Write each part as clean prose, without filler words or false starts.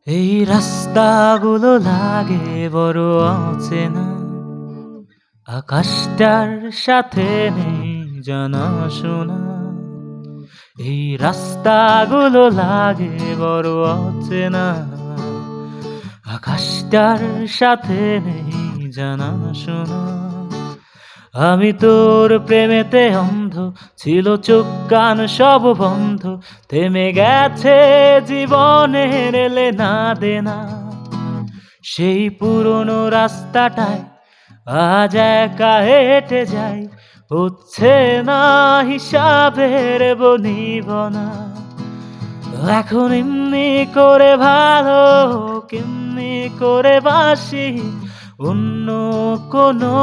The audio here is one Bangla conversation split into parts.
এই রাস্তাগুলো লাগে বড় অচেনা, আকাশটার সাথে নেই জানাশোনা। এই রাস্তাগুলো লাগে বড় অচেনা, আকাশটার সাথে নেই জানাশোনা। আমি তোর প্রেমেতে অন্ধ, ছিল চোখ কান সব বন্ধ, থেমে গেছে জীবনের লেনা দেনা। সেই পুরনো রাস্তাটায় আজ একা হেঁটে যাই, হচ্ছে না হিসাবের বনিবনা। এখন এমনি করে ভালো, কেমনি করে বাসি অন্য কোনো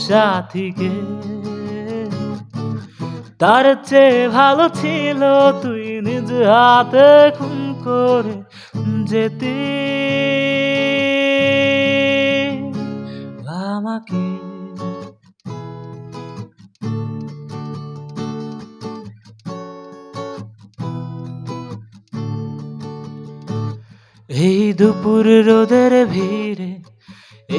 সাথীকে। তার চেয়ে ভালো ছিল তুই নিজ হাতে খুন করে যেতি আমাকে। এই দুপুর রোদের ভিড়ে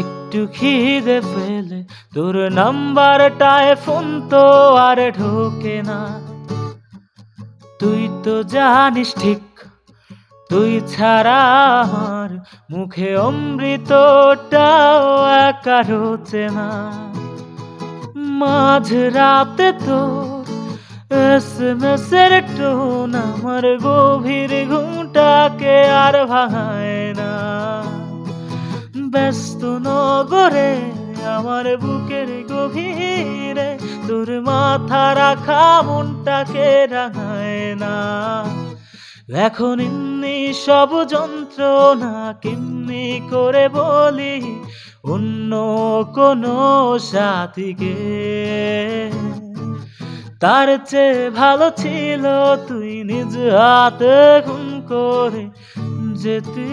একটু খিদে পেলে তোর নাম্বারটায় ফোন তো আর ঢোকে না। তুই তো জানিস ঠিক, তুই ছাড়া আমার মুখে অমৃতটাও একা রোচে না। মাঝ রাতে তোর এসএমএস এর টোন আমার গভীর ঘুমটাকে আর ভাঙায় না। ব্যস্ত নগরে আমার বুকের গভীরে তোর মাথা রাখা মনটাকে রাঙায় না। এখন এমনি সব যন্ত্রণা কেমনি করে বলি অন্য কোনো সাথীকে। তার চেয়ে ভালো ছিল তুই নিজ হাতে খুন করে যেতি।